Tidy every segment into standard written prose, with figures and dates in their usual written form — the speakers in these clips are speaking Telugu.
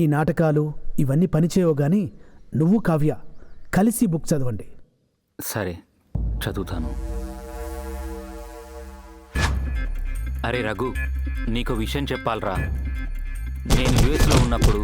ఈ నాటకాలు ఇవన్నీ పనిచేయవు గాని నువ్వు కావ్య కలిసి బుక్ చదవండి. సరే, చదువుతాను. అరే రఘు, నీకు విషయం చెప్పాలరా. నేను యుఎస్లో ఉన్నప్పుడు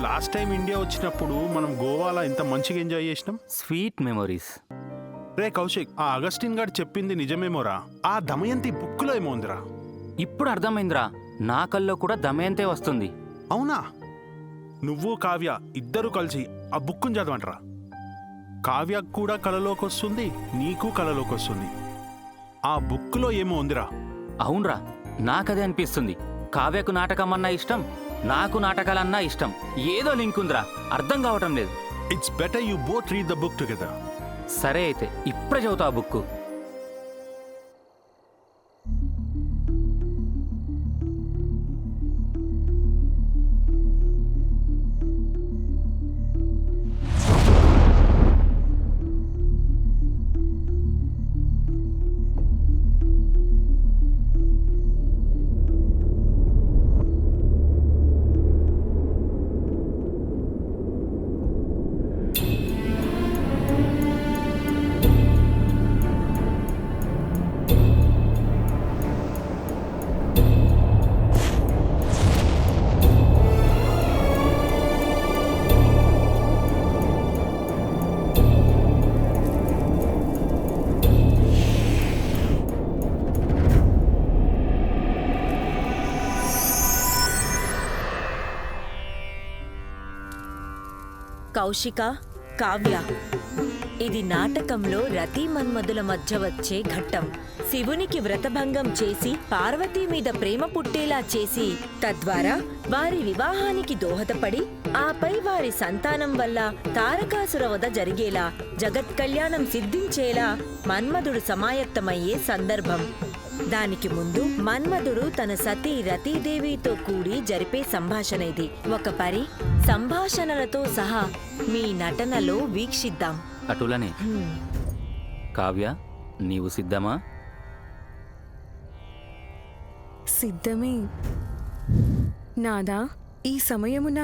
లాస్ట్ టైం ఇండియా వచ్చినప్పుడు మనం గోవాలో ఇంత మంచిగా ఎంజాయ్ చేసినాం. Sweet memories. రే కౌశిక్, ఆ అగస్టిన్ గారు చెప్పింది నిజమేమోరా? ఆ దమయంతి బుక్కులో ఏమో ఉందిరా. ఇప్పుడు అర్థమైందిరా, నా కల్లో కూడా దమయంతే వస్తుంది. అవునా? నువ్వు కావ్య ఇద్దరు కలిసి ఆ బుక్కుని చదవండిరా. కావ్య కూడా కళలోకి వస్తుంది, నీకు కళలోకి వస్తుంది. ఆ బుక్కులో ఏమో ఉందిరా. అవునరా, నాకదే అనిపిస్తుంది. కావ్యకు నాటకం అన్నా ఇష్టం, నాకు నాటకాలన్నా ఇష్టం. ఏదో లింక్ ఉందిరా, అర్థం కావటం లేదు. It's better you both read the book together. సరే అయితే ఇప్పుడే చదువుతా ఆ బుక్. కౌశిక, కావ్య, ఇది నాటకంలో రతి మన్మధుల మధ్య వచ్చే ఘట్టం. శివునికి వ్రతభంగం చేసి పార్వతీ మీద ప్రేమ పుట్టేలా చేసి తద్వారా వారి వివాహానికి దోహదపడి ఆపై వారి సంతానం వల్ల తారకాసుర వధ జరిగేలా జగత్ కళ్యాణం సిద్ధించేలా మన్మధుడు సమాయత్తమయ్యే సందర్భం. దానికి ముందు మన్మధుడు తన సతీ రతీదేవితో కూడి జరిపే సంభాషణ ఇది. ఒక పరి సంభాషణలతో సహా మీ నటనలో వీక్షిద్దాం. అటులనే. కావ్య, నీవు సిద్ధమా? సిద్ధమే నాదా. ఈ సమయమున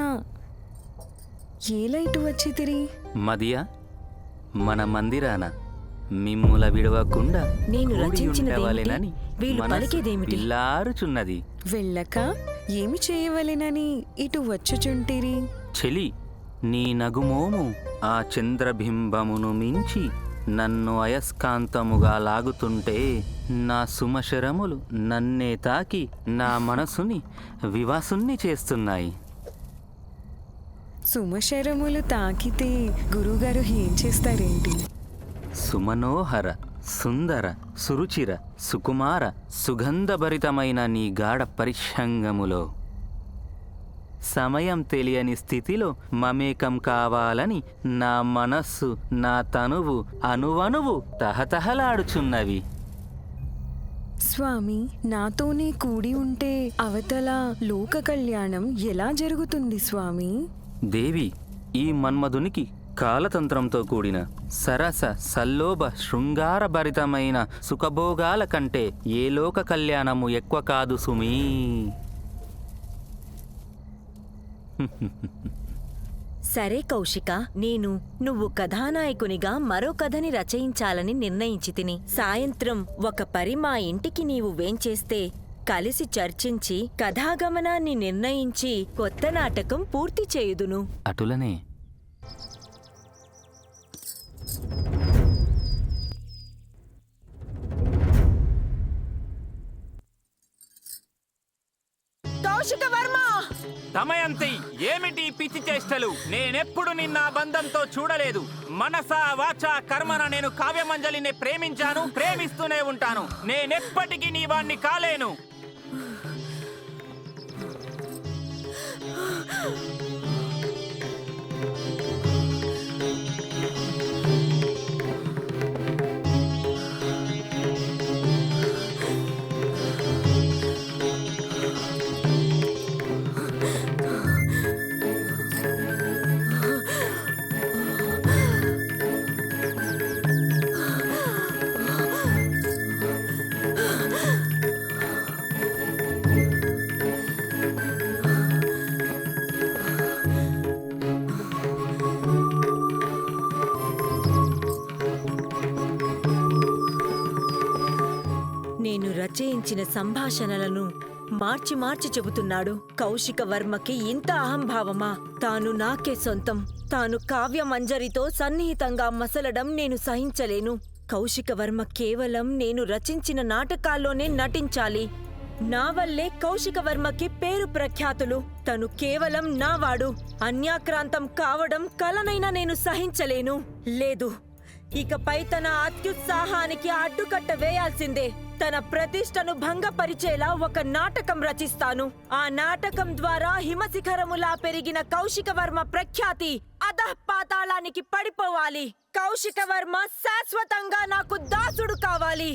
ఏలైటు వచ్చి తిరి మదియా, మన మందిరాన మిమ్ముల విడవకుండా నేను రచించినదేమిటి? వీళ్ళు పలికేదేమిటి? పిల్లారుచున్నది. వెళ్ళక ఏమి చేయవలెనని ఇటు వచ్చుచుంటిరి? చెలి, నీ నగుమోము ఆ చంద్రబింబమును మించి నన్ను అయస్కాంతముగా లాగుతుంటే నా సుమశరములు నన్నే తాకి నా మనసుని వివాసుని చేస్తున్నాయి. సుమశరములు తాకితే గురుగారు ఏం చేస్తారేంటి? సుమనోహర, సుందర, సురుచిర, సుకుమార, సుగంధభరితమైన నీ గాఢ పరిషంగములో సమయం తెలియని స్థితిలో మమేకం కావాలని నా మనస్సు, నా తనువు అణువణువు తహతహలాడుచున్నవి. స్వామి, నాతోనే కూడి ఉంటే అవతల లోక కళ్యాణం ఎలా జరుగుతుంది స్వామి? దేవి, ఈ మన్మధునికి కాలతంత్రంతో కూడిన సరస సల్లోభ శృంగారభరితమైన సుఖభోగాల కంటే ఏ లోక కళ్యాణము ఎక్కువ కాదు సుమీ. సరే కౌశిక, నువ్వు కథానాయకునిగా మరో కథని రచయించాలని నిర్ణయించితిని. సాయంత్రం ఒక పరి మా ఇంటికి నీవు వేంచేస్తే కలిసి చర్చించి కథాగమనాన్ని నిర్ణయించి కొత్త నాటకం పూర్తి చేయుదును. అటులనే. కౌశిక వర్మ! దమయంతి, ఏమిటి ఈ పిచ్చి చేష్టలు? నేనెప్పుడు నిన్న ఆ బంధంతో చూడలేదు. మనసా వాచా కర్మన నేను కావ్యమంజలిని ప్రేమించాను, ప్రేమిస్తూనే ఉంటాను. నేనెప్పటికీ నీ వాణ్ణి కాలేను. నేను రచయించిన సంభాషణలను మార్చి మార్చి చెబుతున్నాడు. కౌశిక వర్మకి ఇంత అహంభావమా? తాను నాకే సొంతం, తాను కావ్యమంజరితో సన్నిహితంగా మసలడం నేను సహించలేను. కౌశిక వర్మ కేవలం నేను రచించిన నాటకాల్లోనే నటించాలి. నా వల్లే కౌశిక వర్మకి పేరు ప్రఖ్యాతులు. తను కేవలం నావాడు. అన్యాక్రాంతం కావడం కలనైనా నేను సహించలేను. లేదు, ఇకపై తన అత్యుత్సాహానికి అడ్డుకట్ట వేయాల్సిందే. తన ప్రతిష్టను భంగపరిచేలా ఒక నాటకం రచిస్తాను. ఆ నాటకం ద్వారా హిమశిఖరములా పెరిగిన కౌశిక వర్మ ప్రఖ్యాతి అధఃపాతాళానికి పడిపోవాలి. కౌశిక వర్మ శాశ్వతంగా నాకు దాసుడు కావాలి.